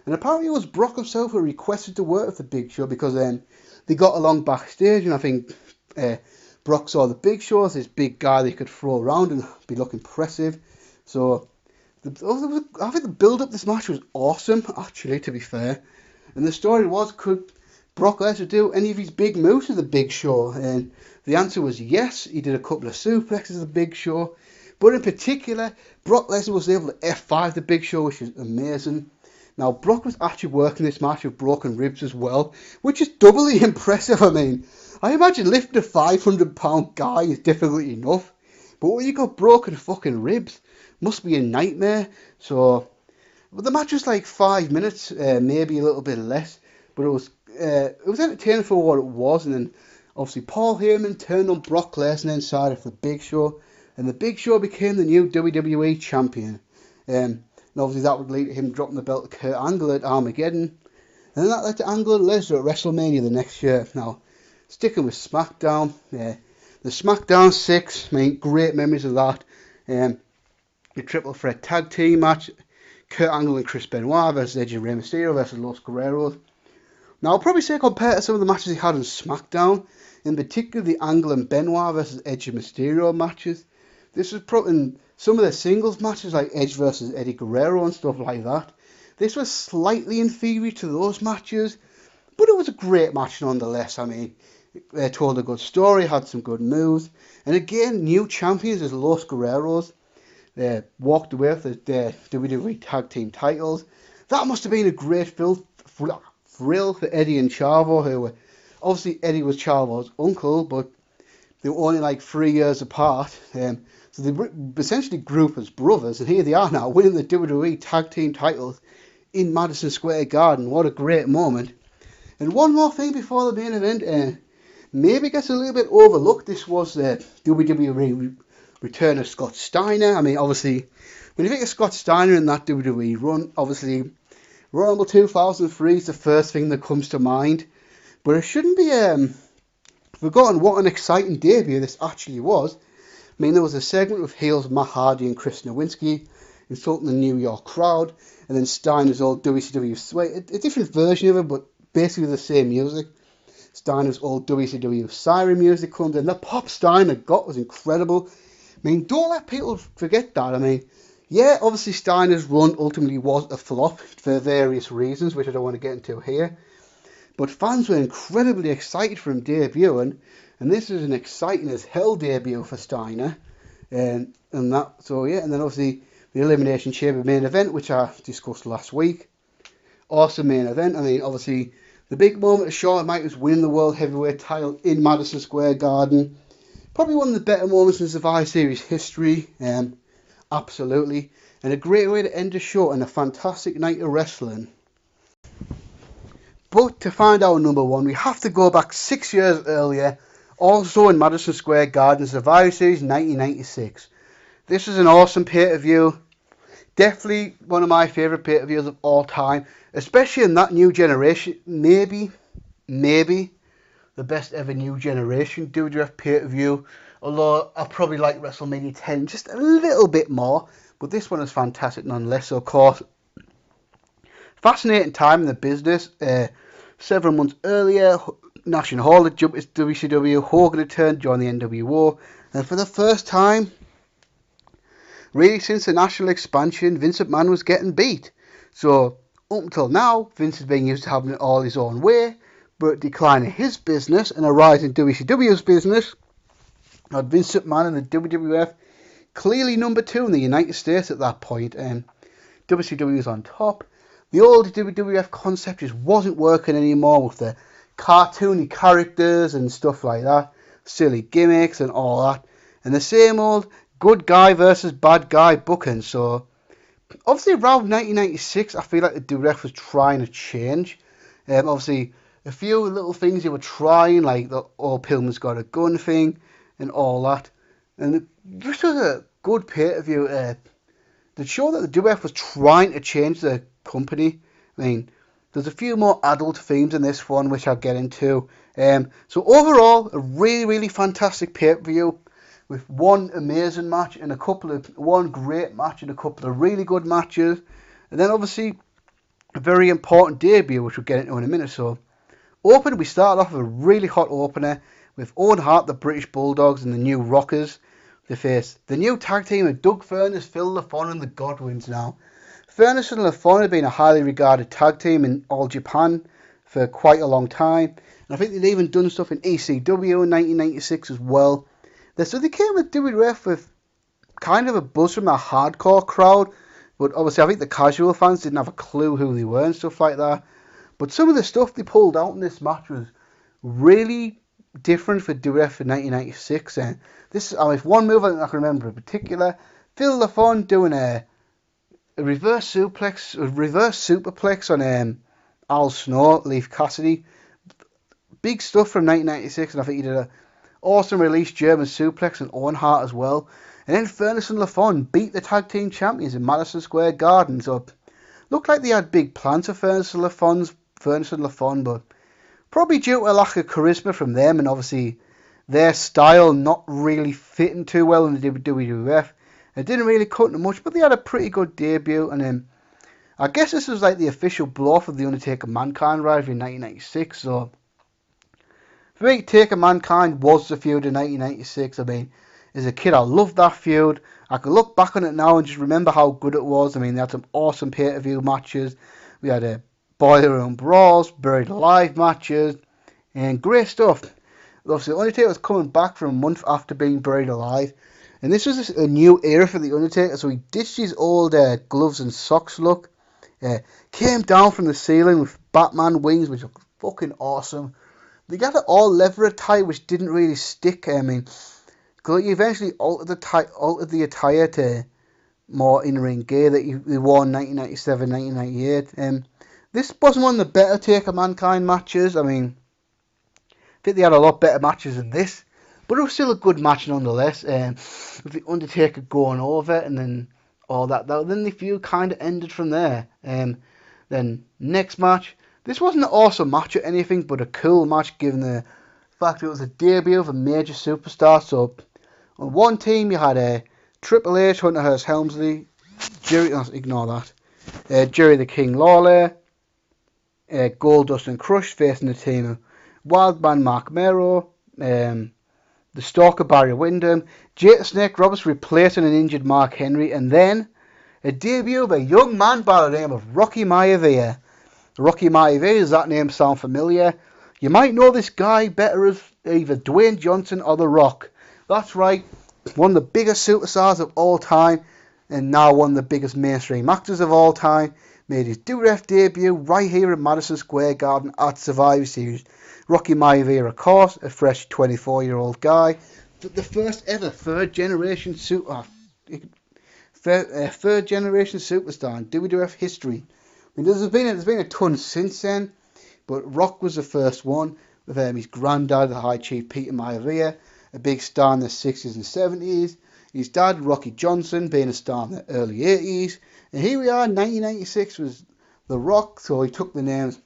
Speaker 1: And apparently it was Brock himself who requested to work with the Big Show, because they got along backstage, and I think Brock saw the Big Show as this big guy they could throw around and be look impressive. So I think the build up this match was awesome, actually, to be fair. And the story was, could Brock Lesnar do any of his big moves to the Big Show? And the answer was yes. He did a couple of suplexes to the Big Show, but in particular, Brock Lesnar was able to F5 the Big Show, which is amazing. Now, Brock was actually working this match with broken ribs as well, which is doubly impressive. I mean, I imagine lifting a 500-pound guy is difficult enough, but when you got broken fucking ribs, must be a nightmare. So, well, the match was like 5 minutes, maybe a little bit less, but it was entertaining for what it was. And then obviously Paul Heyman turned on Brock Lesnar inside of the Big Show, and the Big Show became the new WWE champion. And obviously that would lead to him dropping the belt to Kurt Angle at Armageddon, and then that led to Angle and Lesnar at WrestleMania the next year. Now, sticking with SmackDown, the SmackDown 6, I mean, great memories of that. The triple threat tag team match, Kurt Angle and Chris Benoit versus Edge and Rey Mysterio versus Los Guerreros. Now, I'll probably say compared to some of the matches he had on SmackDown, in particular the Angle and Benoit versus Edge and Mysterio matches, this was probably some of the singles matches like Edge versus Eddie Guerrero and stuff like that. This was slightly inferior to those matches, but it was a great match nonetheless. I mean, they told a good story, had some good moves, and again, new champions as Los Guerreros. They walked away with their WWE Tag Team titles. That must have been a great thrill for Eddie and Chavo, who were, obviously Eddie was Chavo's uncle, but they were only like 3 years apart. So they essentially grew up as brothers, and here they are now winning the WWE Tag Team titles in Madison Square Garden. What a great moment. And one more thing before the main event, maybe gets a little bit overlooked. This was the WWE return of Scott Steiner. I mean, obviously, when you think of Scott Steiner in that WWE run, obviously, Royal Rumble 2003 is the first thing that comes to mind. But it shouldn't be forgotten what an exciting debut this actually was. I mean, there was a segment with heels Matt Hardy and Chris Nowinski insulting the New York crowd, and then Steiner's old WCW Sway, a different version of it, but basically the same music. Steiner's old WCW Siren music comes in. The pop Steiner got was incredible. I mean, don't let people forget that. I mean, yeah, obviously Steiner's run ultimately was a flop for various reasons, which I don't want to get into here. But fans were incredibly excited for him debuting, and this is an exciting as hell debut for Steiner. And then obviously the Elimination Chamber main event, which I discussed last week. Awesome main event. I mean, obviously, the big moment of Shawn Michaels winning the World Heavyweight title in Madison Square Garden. Probably one of the better moments in Survivor Series history. Absolutely. And a great way to end the show and a fantastic night of wrestling. But to find our number one, we have to go back 6 years earlier, also in Madison Square Garden, Survivor Series 1996. This was an awesome pay-per-view. Definitely one of my favourite pay-per-views of all time, especially in that new generation. Maybe the best ever new generation WWF pay-per-view. Although I probably like WrestleMania 10 just a little bit more. But this one is fantastic nonetheless. So, of course, fascinating time in the business. Several months earlier, Nash and Hall had jumped into WCW. Hogan had turned, joined the NWO. And for the first time, really since the national expansion, Vince McMahon was getting beat. So, up until now, Vince is being used to having it all his own way. But decline in his business and a rise in WCW's business, had Vince McMahon and the WWF clearly number 2 in the United States at that point. WCW was on top. The old WWF concept just wasn't working anymore with the cartoony characters and stuff like that. Silly gimmicks and all that. And the same old good guy versus bad guy booking. So, obviously around 1996, I feel like the WWF was trying to change. Obviously, a few little things they were trying, like the All Pillman's Got a Gun thing and all that. And this was a good pay-per-view to show that the WWF was trying to change the company. I mean, there's a few more adult themes in this one, which I'll get into. So overall, a really, really fantastic pay-per-view with one amazing match and one great match and a couple of really good matches. And then obviously a very important debut, which we'll get into in a minute. So, opener, we started off with a really hot opener with Owen Hart, the British Bulldogs, and the New Rockers. They face the new tag team of Doug Furnas, Phil LaFon, and the Godwins now. Furnas and LaFon have been a highly regarded tag team in All Japan for quite a long time. And I think they've even done stuff in ECW in 1996 as well. So they came with WWF with kind of a buzz from a hardcore crowd. But obviously I think the casual fans didn't have a clue who they were and stuff like that. But some of the stuff they pulled out in this match was really different for WWF in 1996. And this is one move I can remember in particular. Phil LaFon doing a reverse superplex on Al Snow, Leif Cassidy. Big stuff from 1996, and I think he did a awesome release German suplex and Owen Hart as well. And then Furnas and LaFon beat the tag team champions in Madison Square Garden. So looked like they had big plans for Furnas and LaFon, but probably due to a lack of charisma from them and obviously their style not really fitting too well in the WWF. It didn't really cut into much, but they had a pretty good debut. And then I guess this was like the official blow-off of the Undertaker Mankind rivalry in 1996. So for me, Taker Mankind was the feud in 1996. I mean, as a kid, I loved that feud. I can look back on it now and just remember how good it was. I mean, they had some awesome pay-per-view matches. We had a Boiler Room Brawls, Buried Alive matches, and great stuff. Obviously, Undertaker was coming back for a month after being buried alive. And this was a new era for The Undertaker, so he ditched his old gloves and socks look. Came down from the ceiling with Batman wings, which looked fucking awesome. They got an all leather attire, which didn't really stick. I mean, because he eventually altered the attire to more in-ring gear that he wore in 1997, 1998. This wasn't one of the better Taker Mankind matches. I mean, I think they had a lot better matches than this. But it was still a good match nonetheless. With the Undertaker going over and then all that. Then the feud kind of ended from there. Then next match. This wasn't an awesome match or anything, but a cool match given the fact it was a debut of a major superstar. So on one team you had Triple H, Hunter Hearst Helmsley, Jerry the King Lawler, Goldust and Crush facing the team of Wildman Mark Mero, the Stalker Barry Windham, Jake the Snake Roberts replacing an injured Mark Henry, and then a debut of a young man by the name of Rocky Maivia. Rocky Maivia, does that name sound familiar? You might know this guy better as either Dwayne Johnson or The Rock. That's right, one of the biggest superstars of all time. and now one of the biggest mainstream actors of all time, made his WWF debut right here at Madison Square Garden at Survivor Series. Rocky Maivia, of course, a fresh 24-year-old guy, the first ever third generation superstar in WWF history. I mean, there's been a ton since then, but Rock was the first one, with his granddad, the High Chief Peter Maivia, a big star in the 60s and 70s. His dad, Rocky Johnson, being a star in the early 80s. And here we are, 1996 was The Rock, so he took the names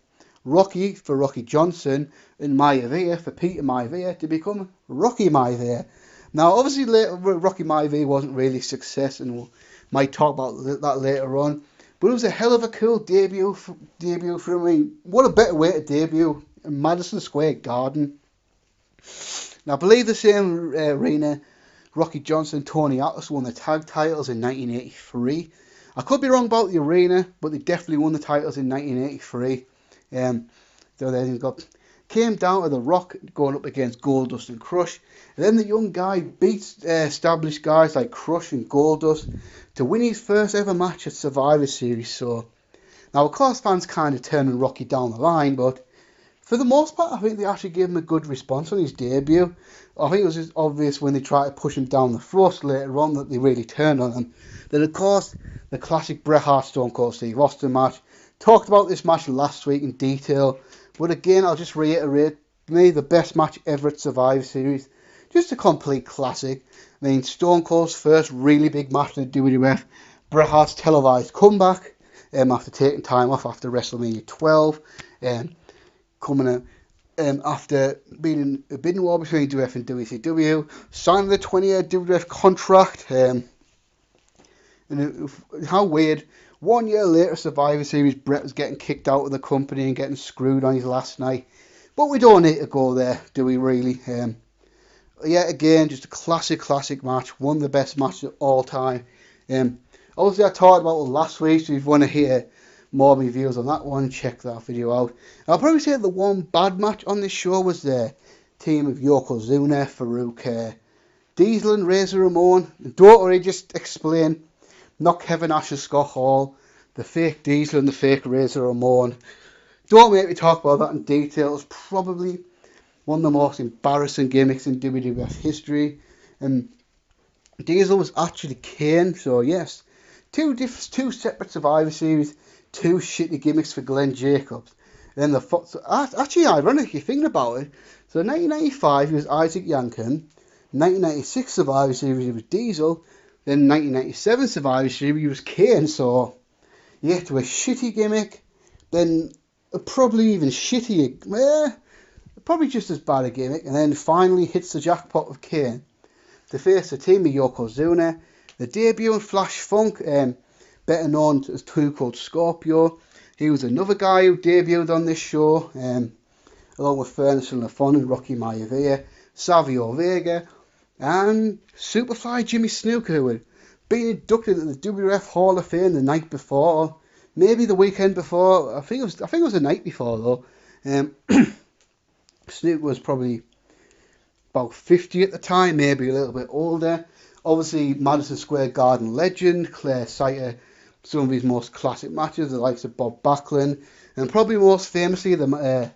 Speaker 1: Rocky for Rocky Johnson and Maivia for Peter Maivia to become Rocky Maivia. Now, obviously, later, Rocky Maivia wasn't really a success, and we might talk about that later on. But it was a hell of a cool debut for him. What a better way to debut in Madison Square Garden. Now, I believe the same arena Rocky Johnson and Tony Atlas won the tag titles in 1983. I could be wrong about the arena, but they definitely won the titles in 1983. So then came down to The Rock going up against Goldust and Crush. And then the young guy beats established guys like Crush and Goldust to win his first ever match at Survivor Series. So now, of course, fans kind of turning Rocky down the line, but for the most part, I think they actually gave him a good response on his debut. I think it was just obvious when they tried to push him down the thrust later on that they really turned on him. Then, of course, the classic Bret Hart Stone Cold Steve Austin match. Talked about this match last week in detail, but again, I'll just reiterate, for me, the best match ever at Survivor Series. Just a complete classic. I mean, Stone Cold's first really big match in the WWF. Bret Hart's televised comeback after taking time off after WrestleMania 12. Coming after being in a bidding war between WWF and WCW, signing the 20-year WWF contract. And how weird, 1 year later, Survivor Series, Bret was getting kicked out of the company and getting screwed on his last night. But we don't need to go there, do we really? Yeah, again, just a classic match. One of the best matches of all time. Obviously, I talked about it last week, so if you want to hear more reviews on that one, check that video out. I'll probably say the one bad match on this show was the team of Yokozuna, Farouk, Diesel and Razor Ramon. Don't worry, just explain. Not Kevin Nash and Scott Hall, the fake Diesel and the fake Razor Ramon. Don't make me talk about that in detail. It's probably one of the most embarrassing gimmicks in WWF history. Diesel was actually Kane, so yes, two separate Survivor Series, two shitty gimmicks for Glenn Jacobs. Then actually, ironically, thinking about it, so in 1995 he was Isaac Yankem, 1996 Survivor Series he was Diesel, then 1997 Survivor Series he was Kane. So you get to a shitty gimmick, then probably even shittier, probably just as bad a gimmick, and then finally hits the jackpot of Kane to face the team of Yokozuna, the debut in Flash Funk, better known as Too Cold Scorpio. He was another guy who debuted on this show, along with Furnace and LaFon and Rocky Maivia, Savio Vega, and Superfly Jimmy Snuka, who had been inducted at the WWF Hall of Fame the night before, maybe the weekend before. I think it was the night before though. Snuka was probably about 50 at the time, maybe a little bit older. Obviously, Madison Square Garden legend, Claire cited some of his most classic matches, the likes of Bob Backlund, and probably most famously the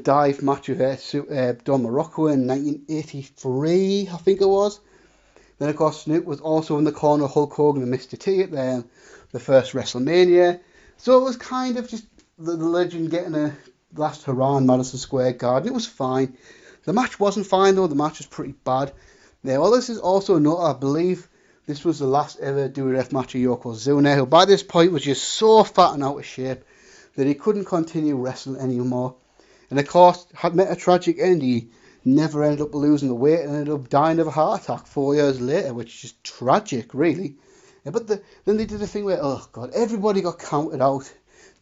Speaker 1: dive match with Don Morocco in 1983, I think it was. Then, of course, Snoop was also in the corner of Hulk Hogan and Mr. T at the first WrestleMania. So it was kind of just the legend getting a last hurrah in Madison Square Garden. It was fine. The match wasn't fine, though. The match was pretty bad. Now, well, this is also not, I believe, this was the last ever WWF match of Yokozuna, who by this point was just so fat and out of shape that he couldn't continue wrestling anymore. And of course, had met a tragic end. He never ended up losing the weight and ended up dying of a heart attack 4 years later, which is just tragic, really. But then they did a thing where, oh God, everybody got counted out.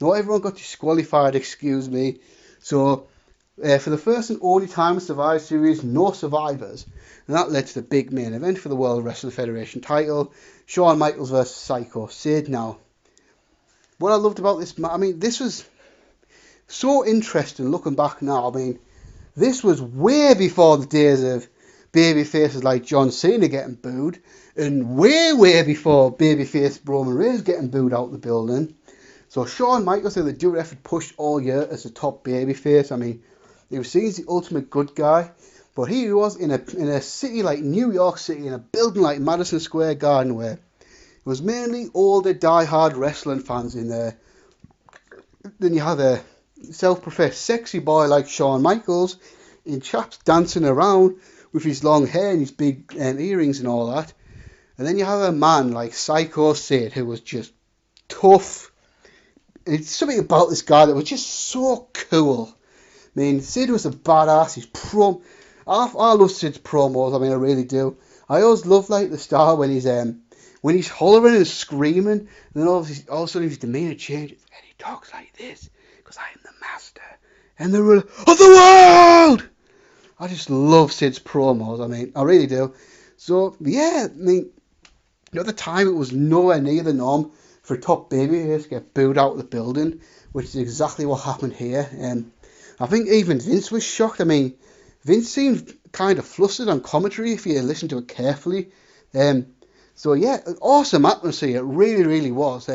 Speaker 1: Not everyone got disqualified, excuse me. So, for the first and only time in Survivor Series, no survivors. And that led to the big main event for the World Wrestling Federation title, Shawn Michaels vs. Psycho Sid. Now, what I loved about this, this was so interesting looking back now. This was way before the days of baby faces like John Cena getting booed, and way before babyface Roman Reigns getting booed out the building. So Shawn Michaels, who the WWF had pushed all year as a top babyface. I mean, he was seen as the ultimate good guy, but he was in a city like New York City, in a building like Madison Square Garden, where it was mainly older die-hard wrestling fans in there. Then you have a self-professed sexy boy like Shawn Michaels in chaps dancing around with his long hair and his big earrings and all that. And then you have a man like Psycho Sid, who was just tough. It's something about this guy that was just so cool. I mean, Sid was a badass. I love Sid's promos. I mean, I really do. I always love like the start when he's hollering and screaming, and then all of a sudden his demeanor changes and he talks like this, because I am the master and the ruler of the world. I just love Sid's promos. I mean, I really do. So yeah, I mean, at the time it was nowhere near the norm for top babyface to get booed out of the building, which is exactly what happened here. I think even Vince was shocked. I mean, Vince seemed kind of flustered on commentary if you listen to it carefully. So yeah, an awesome atmosphere. It really was.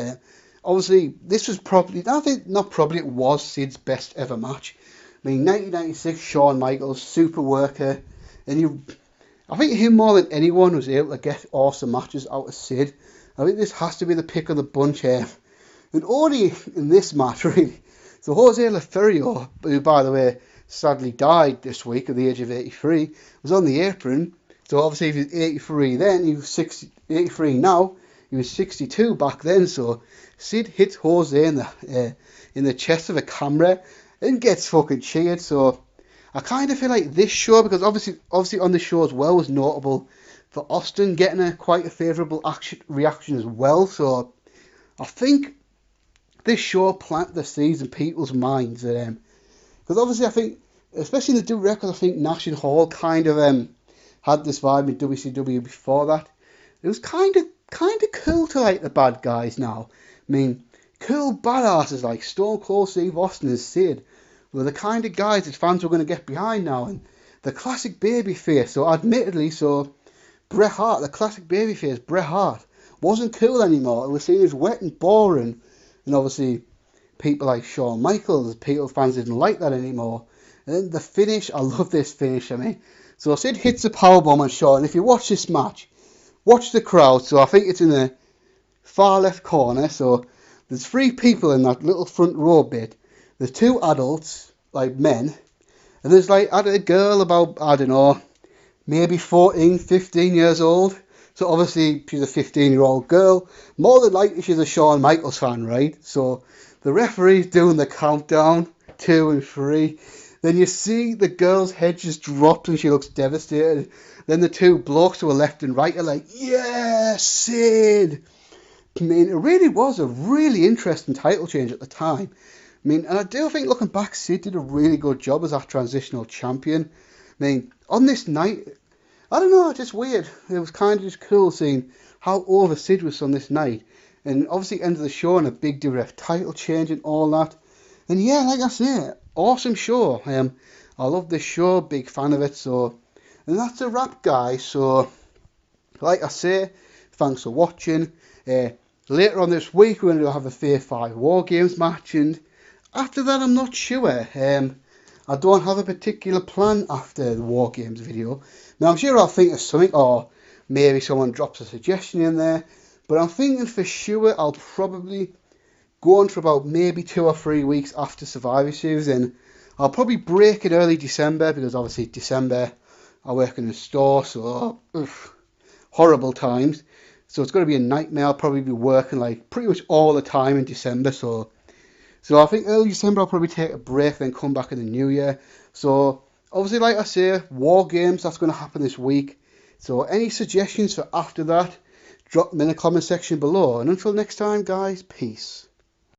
Speaker 1: Obviously, this was probably, it was Sid's best ever match. I mean, 1996, Shawn Michaels, super worker, and I think him more than anyone was able to get awesome matches out of Sid. I think this has to be the pick of the bunch here. And only in this match, really. So Jose Lothario, who, by the way, sadly died this week at the age of 83, was on the apron. So obviously if he was 83 then, he was 83 now. He was 62 back then. So Sid hits Jose in the chest of a camera and gets fucking cheered. So I kind of feel like this show, because obviously on the show as well, was notable for Austin getting quite a favourable reaction as well. So I think this show planted the seeds in people's minds. Because obviously I think, especially in the WWE records, I think Nash and Hall kind of had this vibe in WCW before that. It was kind of cool to like the bad guys now. I mean, cool badasses like Stone Cold Steve Austin and Sid were the kind of guys that fans were going to get behind now. And the classic babyface, so Bret Hart, the classic babyface Bret Hart, wasn't cool anymore. It was seen as wet and boring. And obviously, people like Shawn Michaels, fans didn't like that anymore. And then the finish, I love this finish. I mean, so Sid hits a powerbomb on Shawn. And if you watch this match, watch the crowd. So I think it's in the far left corner. So there's 3 people in that little front row bit. There's 2 adults, like men. And there's like a girl about, I don't know, maybe 14, 15 years old. So obviously she's a 15-year-old girl. More than likely she's a Shawn Michaels fan, right? So the referee's doing the countdown, 2 and 3. Then you see the girl's head just dropped and she looks devastated. Then the 2 blokes who are left and right are like, yeah, Sid. I mean, it really was a really interesting title change at the time. I mean, and I do think looking back, Sid did a really good job as that transitional champion. I mean, on this night, I don't know, just weird. It was kind of just cool seeing how over Sid was on this night. And obviously end of the show and a big WWF title change and all that. And yeah, like I say, awesome show. I love this show, big fan of it. So, and that's a wrap, guys. So, like I say, thanks for watching. Later on this week, we're going to have a Fave 5 War Games match. And after that, I'm not sure. I don't have a particular plan after the War Games video. Now, I'm sure I'll think of something, or maybe someone drops a suggestion in there. But I'm thinking for sure I'll probably go on for about maybe 2 or 3 weeks after Survivor Series. And I'll probably break in early December, because obviously December I work in a store, so horrible times. So it's going to be a nightmare. I'll probably be working like pretty much all the time in December. So I think early December I'll probably take a break, then come back in the new year. So obviously, like I say, War Games, that's going to happen this week. So any suggestions for after that, drop them in the comment section below. And until next time, guys, peace.